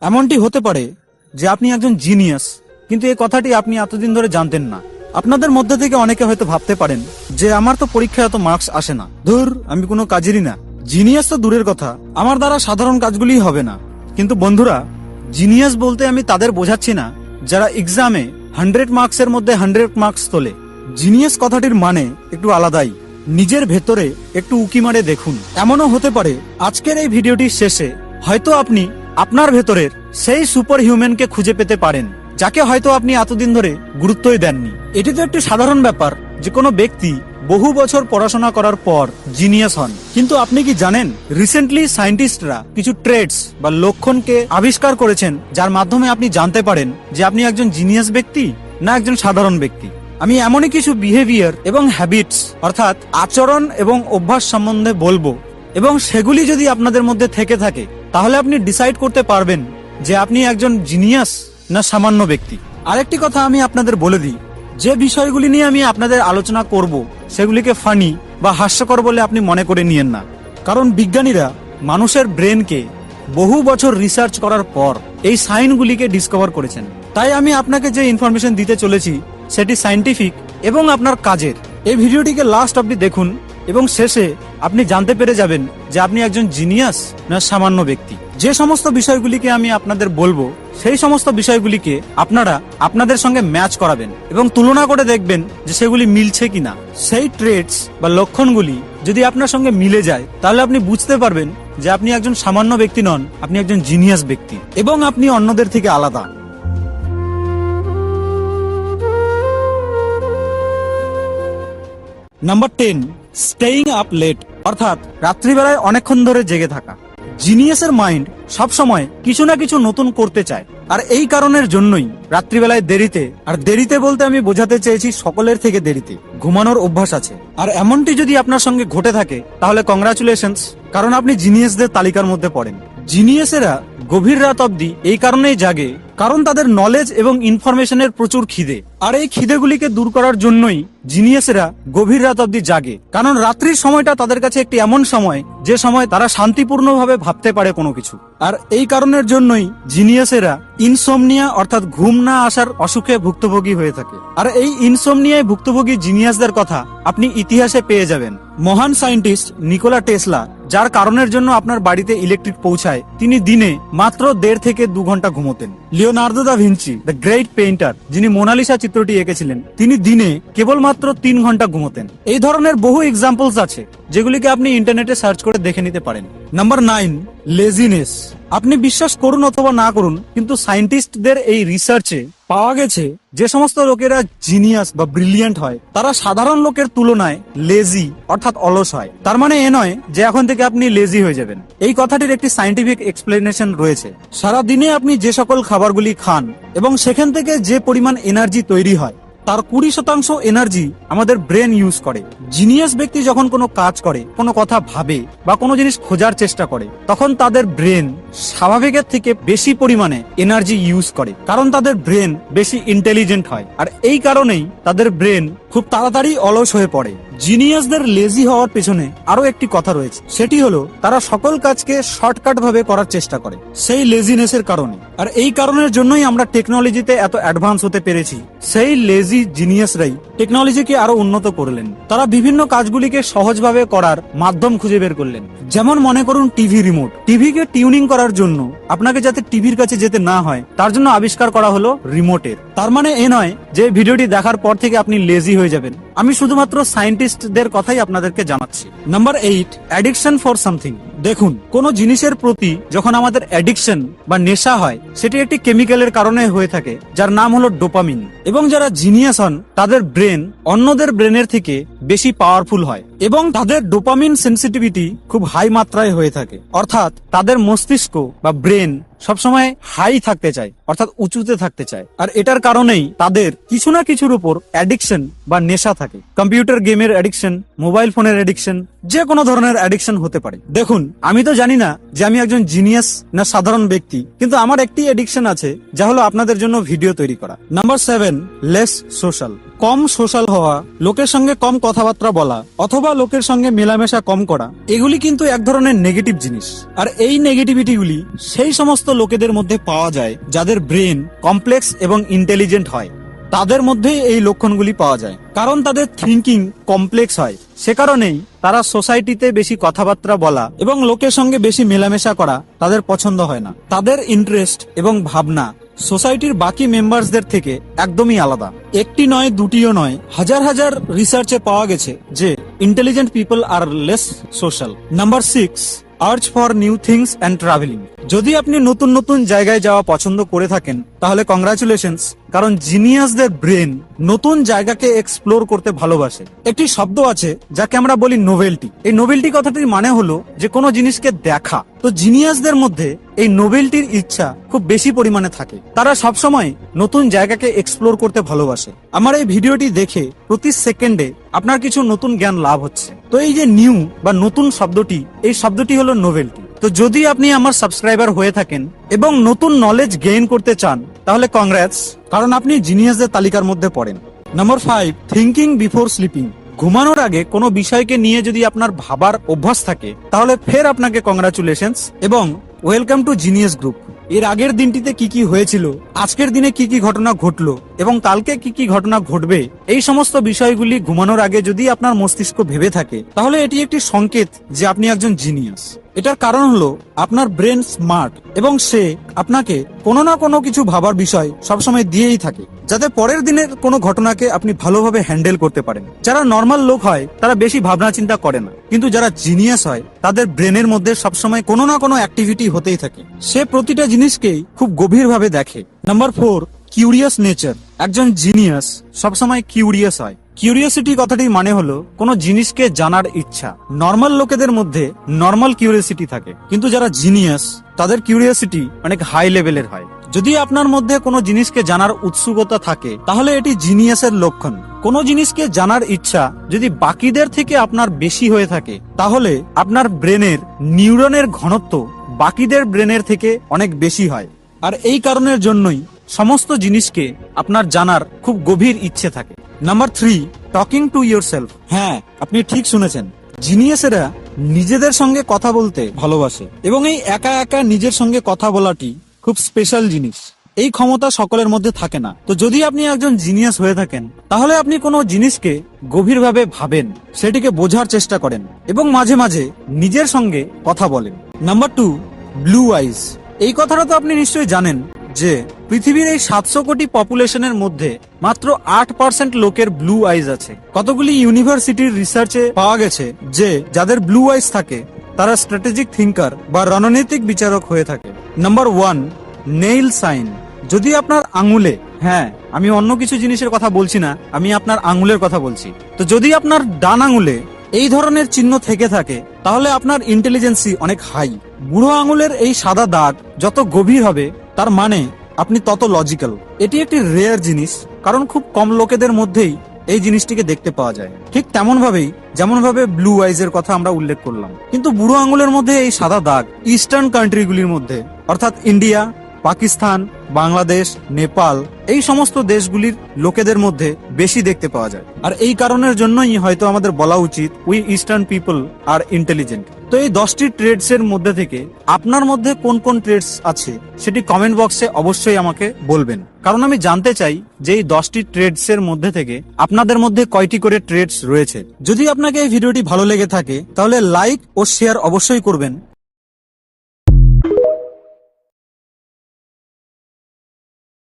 এমনটি হতে পারে যে আপনি একজন জিনিয়াস, কিন্তু এই কথাটি আপনি এতদিন ধরে জানতেন না। আপনাদের মধ্যে থেকে অনেকে হয়তো ভাবতে পারেন যে আমার তো পরীক্ষায় এত মার্কস আসে না, ধুর আমি কোনো কাজেরই না। জিনিয়াস তো দূরের কথা, আমার দ্বারা সাধারণ কাজগুলি হবে না। কিন্তু বন্ধুরা, জিনিয়াস বলতে আমি তাদের বোঝাচ্ছি না যারা এক্সামে 100 মার্কসের মধ্যে 100 মার্কস তোলে। জিনিয়াস কথাটির মানে একটু আলাদাই। নিজের ভেতরে একটু উকি মারে দেখুন। এমনও হতে পারে আজকের এই ভিডিওটির শেষে হয়তো আপনি আপনার ভেতরের সেই সুপার হিউম্যানকে খুঁজে পেতে পারেন, যাকে হয়তো আপনি এতদিন ধরে গুরুত্বই দেননি। এটি তো একটি সাধারণ ব্যাপার যে কোনো ব্যক্তি বহু বছর পড়াশোনা করার পর জিনিয়াস হন। কিন্তু আপনি কি জানেন, রিসেন্টলি সায়েন্টিস্টরা কিছু ট্রেটস বা লক্ষণকে আবিষ্কার করেছেন, যার মাধ্যমে আপনি জানতে পারেন যে আপনি একজন জিনিয়াস ব্যক্তি না একজন সাধারণ ব্যক্তি। আমি এমনই কিছু বিহেভিয়ার এবং হ্যাবিটস অর্থাৎ আচরণ এবং অভ্যাস সম্বন্ধে বলবো, এবং সেগুলি যদি আপনাদের মধ্যে থেকে থাকে তাহলে আপনি ডিসাইড করতে পারবেন যে আপনি একজন জিনিয়াস না সামান্য ব্যক্তি। আরেকটি কথা আমি আপনাদের বলে দিই, যে বিষয়গুলি নিয়ে আমি আপনাদের আলোচনা করব সেগুলিকে ফানি বা হাস্যকর বলে আপনি মনে করে নিয়েন না, কারণ বিজ্ঞানীরা মানুষের ব্রেনকে বহু বছর রিসার্চ করার পর এই সাইনগুলিকে ডিসকভার করেছেন। তাই আমি আপনাকে যে ইনফরমেশন দিতে চলেছি সেটি সায়েন্টিফিক এবং আপনার কাজের। এই ভিডিওটিকে লাস্ট অবধি দেখুন এবং শেষে আপনি জানতে পেরে যাবেন যে আপনি একজন জিনিয়াস না সামান্য ব্যক্তি। যে সমস্ত বিষয়গুলিকে আমি আপনাদের বলবো সেই সমস্ত বিষয়গুলিকে আপনারা আপনাদের সঙ্গে ম্যাচ করাবেন এবং তুলনা করে দেখবেন যে সেগুলি মিলছে কিনা। সেই ট্রেটস বা লক্ষণগুলি যদি আপনার সঙ্গে মিলে যায় তাহলে আপনি বুঝতে পারবেন যে আপনি একজন সামান্য ব্যক্তি নন, আপনি একজন জিনিয়াস ব্যক্তি এবং আপনি অন্যদের থেকে আলাদা। নাম্বার 10, স্টেইং আপ লেট, অর্থাৎ রাত্রিবেলায় অনেকক্ষণ ধরে জেগে থাকা। জিনিয়াসের মাইন্ড সবসময় কিছু না কিছু নতুন করতে চায়, আর এই কারণের জন্যই রাত্রিবেলায় দেরিতে, আর দেরিতে বলতে আমি বোঝাতে চেয়েছি সকলের থেকে দেরিতে ঘুমানোর অভ্যাস আছে। আর এমনটি যদি আপনার সঙ্গে ঘটে থাকে তাহলে কংগ্রাচুলেশনস, কারণ আপনি জিনিয়াসদের তালিকার মধ্যে পড়েন। জিনিয়াসেরা গভীর রাত অবধি এই কারণেই জাগে কারণ তাদের নলেজ এবং ইনফরমেশনের প্রচুর খিদে, আর এই খিদেগুলিকে দূর করার জন্যই জিনিয়াসেরা গভীর রাত অবধি জাগে। কারণ রাত্রির সময়টা তাদের কাছে একটি এমন সময় যে সময় তারা শান্তিপূর্ণভাবে ভাবতে পারে কোনো কিছু, আর এই কারণের জন্যই জিনিয়াসেরা ইনসোমনিয়া অর্থাৎ ঘুম না আসার অসুখে ভুক্তভোগী হয়ে থাকে। আর এই ইনসোমনিয়ায় ভুক্তভোগী জিনিয়াসদের কথা আপনি ইতিহাসে পেয়ে যাবেন। মহান সায়েন্টিস্ট নিকোলা টেসলা, যার কারণের জন্য আপনার বাড়িতে ইলেকট্রিক পৌঁছায়, তিনি দিনে মাত্র 1.5 থেকে 2 ঘন্টা ঘুমোতেন। Leonardo da Vinci, the great painter, যিনি মোনালিসা চিত্রটি এঁকেছিলেন, তিনি দিনে কেবলমাত্র 3 ঘন্টা ঘুমোতেন। এই ধরনের বহু এক্সাম্পলস আছে যেগুলিকে আপনি ইন্টারনেটে সার্চ করে দেখে নিতে পারেন। Number 9, laziness. আপনি বিশ্বাস করুন অথবা না করুন, কিন্তু সায়েন্টিস্টদের এই রিসার্চে পাওয়া গেছে যে সমস্ত লোকেরা জিনিয়াস বা ব্রিলিয়ান্ট হয় তারা সাধারণ লোকের তুলনায় লেজি অর্থাৎ অলস হয়। তার মানে এ নয় যে এখন থেকে আপনি লেজি হয়ে যাবেন। এই কথাটির একটি সায়েন্টিফিক এক্সপ্লেনেশন রয়েছে। সারা দিনে আপনি যে সকল খাবারগুলি খান এবং সেখান থেকে যে পরিমাণ এনার্জি তৈরি হয় তার 20% এনার্জি আমাদের ব্রেন ইউজ করে। জিনিয়াস ব্যক্তি যখন কোনো কাজ করে, কোনো কথা ভাবে বা কোনো জিনিস খোঁজার চেষ্টা করে, তখন তাদের ব্রেন স্বাভাবিকের থেকে বেশি পরিমাণে এনার্জি ইউজ করে, কারণ তাদের ব্রেন বেশি ইন্টেলিজেন্ট হয়। আর এই কারণেই তাদের ব্রেন খুব তাড়াতাড়ি অলস হয়ে পড়ে। জিনিয়াসদের লেজি হওয়ার পেছনে আরো একটি কথা রয়েছে, সেটি হলো তারা সকল কাজকে শর্টকাট ভাবে করার চেষ্টা করে, সেই লেজিনেসের কারণে। আর এই কারণের জন্যই আমরা টেকনোলজিতে এত অ্যাডভান্স হতে পেরেছি। সেই লেজি জিনিয়াসরাই টেকনোলজিকে আরো উন্নত করলেন। তারা বিভিন্ন কাজগুলিকে সহজভাবে করার মাধ্যম খুঁজে বের করলেন। যেমন মনে করুন টিভি রিমোট। টিভিকে টিউনিং করার জন্য আপনাকে যাতে টিভির কাছে যেতে না হয় তার জন্য আবিষ্কার করা হলো রিমোটের। তার মানে এ নয় যে ভিডিওটি দেখার পর থেকে আপনি লেজি হয়ে যাবেন। আমি শুধুমাত্র সায়েন্টিস্টদের কথাই আপনাদেরকে জানাচ্ছি। Number 8, addiction for something. দেখুন, কোন জিনিসের প্রতি যখন আমাদের অ্যাডিকশন বা নেশা হয় সেটি একটি কেমিক্যালের কারণে হয়ে থাকে, যার নাম হলো ডোপামিন। এবং যারা জিনিয়াস হন তাদের ব্রেন অন্যদের ব্রেনের থেকে বেশি পাওয়ারফুল হয় এবং তাদের ডোপামিন সেন্সিটিভিটি খুব হাই মাত্রায় হয়ে থাকে, অর্থাৎ তাদের মস্তিষ্ক বা ব্রেন সবসময় হাই থাকতে চায়, অর্থাৎ উঁচুতে থাকতে চায়। আর এটার কারণেই তাদের কিছু না কিছুর উপর অ্যাডিকশন বা নেশা থাকে। কম্পিউটার গেমের অ্যাডিকশন, মোবাইল ফোনের অ্যাডিকশন, যে কোনো ধরনের অ্যাডিকশন হতে পারে। দেখুন, আমি তো জানি না যে আমি একজন জিনিয়াস না সাধারণ ব্যক্তি, কিন্তু আমার একটি অ্যাডিকশন আছে, যা হলো আপনাদের জন্য ভিডিও তৈরি করা। Number 7, less social. কম সোশ্যাল হওয়া, লোকের সঙ্গে কম কথাবার্তা বলা অথবা লোকের সঙ্গে মেলামেশা কম করা, এগুলি কিন্তু এক ধরনের নেগেটিভ জিনিস। আর এই নেগেটিভিটিগুলি সেই সমস্ত লোকেদের মধ্যে পাওয়া যায় যাদের ব্রেন কমপ্লেক্স এবং ইন্টেলিজেন্ট হয়। তাদের মধ্যেই এই লক্ষণগুলি পাওয়া যায়, কারণ তাদের থিঙ্কিং কমপ্লেক্স হয়। সে কারণেই তারা সোসাইটিতে বেশি কথাবার্তা বলা এবং লোকের সঙ্গে বেশি মেলামেশা করা তাদের পছন্দ হয় না। তাদের ইন্টারেস্ট এবং ভাবনা সোসাইটির বাকি মেম্বারসদের থেকে একদমই আলাদা। একটি নয়, দুটিও নয়, হাজার হাজার রিসার্চে পাওয়া গেছে যে intelligent people are less social. Number 6, search for new things and travelling. যদি আপনি নতুন নতুন জায়গায় যাওয়া পছন্দ করে থাকেন তাহলে কংগ্রাচুলেশনস, কারণ জিনিয়াসদের ব্রেন নতুন জায়গাকে এক্সপ্লোর করতে ভালোবাসে। একটি শব্দ আছে যাকে আমরা বলি নোভেলটি। এই নোভেলটি কথাটির মানে হলো যে কোনো জিনিসকে দেখা। তো জিনিয়াসদের মধ্যে এই নোভেলটির ইচ্ছা খুব বেশি পরিমাণে থাকে। তারা সবসময় নতুন জায়গাকে এক্সপ্লোর করতে ভালোবাসে। আমার এই ভিডিওটি দেখে প্রতি সেকেন্ডে আপনার কিছু নতুন জ্ঞান লাভ হচ্ছে। তো এই যে নিউ বা নতুন শব্দটি, এই শব্দটি হলো নোভেলটি। তো যদি আপনি আমার সাবস্ক্রাইবার হয়ে থাকেন এবং নতুন নলেজ গেইন করতে চান তাহলে কংগ্রাটস, কারণ আপনি জিনিয়াসদের তালিকার মধ্যে পড়েন। Number 5, thinking before sleeping. ঘুমানোর আগে কোনো বিষয়কে নিয়ে যদি আপনার ভাবার অভ্যাস থাকে তাহলে ফের আপনাকে কংগ্রাচুলেশনস এবং ওয়েলকাম টু জিনিয়াস গ্রুপ। এর আগের দিনটিতে কি কি হয়েছিল, আজকের দিনে কি কি ঘটনা ঘটলো এবং কালকে কি কি ঘটনা ঘটবে, এই সমস্ত বিষয়গুলি ঘুমানোর আগে যদি আপনার মস্তিষ্ক ভেবে থাকে তাহলে এটি একটি সংকেত যে আপনি একজন জিনিয়াস। এটার কারণ হলো আপনার ব্রেন স্মার্ট এবং সে আপনাকে কোনো না কোনো কিছু ভাবার বিষয় সবসময় দিয়েই থাকে, যাতে পরের দিনের কোনো ঘটনাকে আপনি ভালোভাবে হ্যান্ডেল করতে পারেন। যারা নর্মাল লোক হয় তারা বেশি ভাবনা চিন্তা করে না, কিন্তু যারা জিনিয়াস হয় তাদের ব্রেনের মধ্যে সবসময় কোনো না কোনো অ্যাক্টিভিটি হতেই থাকে। সে প্রতিটা জিনিসকেই খুব গভীরভাবে দেখে। Number 4, curious nature. একজন জিনিয়াস সবসময় কিউরিয়াস হয়। কিউরিয়াসিটি কথাটির মানে হলো কোনো জিনিসকে জানার ইচ্ছা। নর্মাল লোকেদের মধ্যে নর্মাল কিউরিয়াসিটি থাকে, কিন্তু যারা জিনিয়াস তাদের কিউরিয়াসিটি অনেক হাই লেভেলের হয়। যদি আপনার মধ্যে কোনো জিনিসকে জানার উৎসুকতা থাকে তাহলে এটি জিনিয়াসের লক্ষণ। কোনো জিনিসকে জানার ইচ্ছা যদি বাকিদের থেকে আপনার বেশি হয়ে থাকে তাহলে আপনার ব্রেনের নিউরনের ঘনত্ব বাকিদের ব্রেনের থেকে অনেক বেশি হয়। আর এই কারণের জন্যই সমস্ত জিনিসকে আপনার জানার খুব গভীর ইচ্ছে থাকে। Number 3, talking to yourself. হ্যাঁ, আপনি ঠিক শুনেছেন, জিনিয়াসেরা নিজেদের সঙ্গে কথা বলতে ভালোবাসে এবং এই একা একা নিজের সঙ্গে কথা বলাটি খুব স্পেশাল জিনিস। এই ক্ষমতা সকলের মধ্যে থাকে না। তো যদি আপনি একজন জিনিয়াস হয়ে থাকেন তাহলে আপনি কোনো জিনিসকে গভীরভাবে ভাবেন, সেটিকে বোঝার চেষ্টা করেন এবং মাঝে মাঝে নিজের সঙ্গে কথা বলেন। Number 2, blue eyes. এই কথাটা তো আপনি নিশ্চয়ই জানেন যে পৃথিবীর এই 700 কোটি পপুলেশনের মধ্যে মাত্র 8% লোকের ব্লু আইজ আছে। কতগুলি ইউনিভার্সিটির রিসার্চে পাওয়া গেছে যে যাদের ব্লু আইজ থাকে তারা স্ট্র্যাটেজিক থিঙ্কার বা রণনৈতিক বিচারক হয়ে থাকে। Number 1, nail sign. যদি আপনার আঙুলে, হ্যাঁ আমি অন্য কিছু জিনিসের কথা বলছি না, আমি আপনার আঙুলের কথা বলছি, তো যদি আপনার ডান আঙুলে এই ধরনের চিহ্ন থেকে থাকে তাহলে আপনার ইন্টেলিজেন্সি অনেক হাই। বুড়ো আঙুলের এই সাদা দাগ যত গভীর হবে তার মানে আপনি তত লজিক্যাল। এটি একটি রেয়ার জিনিস, কারণ খুব কম লোকেদের মধ্যেই এই জিনিসটিকে দেখতে পাওয়া যায়। ঠিক তেমন ভাবেই যেমন ভাবে ব্লু আইজ এর কথা আমরা উল্লেখ করলাম, কিন্তু বুড়ো আঙুলের মধ্যে এই সাদা দাগ ইস্টার্ন কান্ট্রিগুলির মধ্যে অর্থাৎ ইন্ডিয়া, পাকিস্তান, বাংলাদেশ, নেপাল, এই সমস্ত দেশগুলির লোকেদের মধ্যে বেশি দেখতে পাওয়া যায়। আর এই কারণের জন্যই হয়তো আমাদের বলা উচিত we eastern people are intelligent. তো এই 10টি ট্রেডস এর মধ্যে থেকে আপনার মধ্যে কোন কোন ট্রেডস আছে সেটি কমেন্ট বক্সে অবশ্যই আমাকে বলবেন, কারণ আমি জানতে চাই যে এই 10টি ট্রেডস এর মধ্যে থেকে আপনাদের মধ্যে কয়টি করে ট্রেডস রয়েছে। যদি আপনাকে এই ভিডিওটি ভালো লেগে থাকে তাহলে লাইক ও শেয়ার অবশ্যই করবেন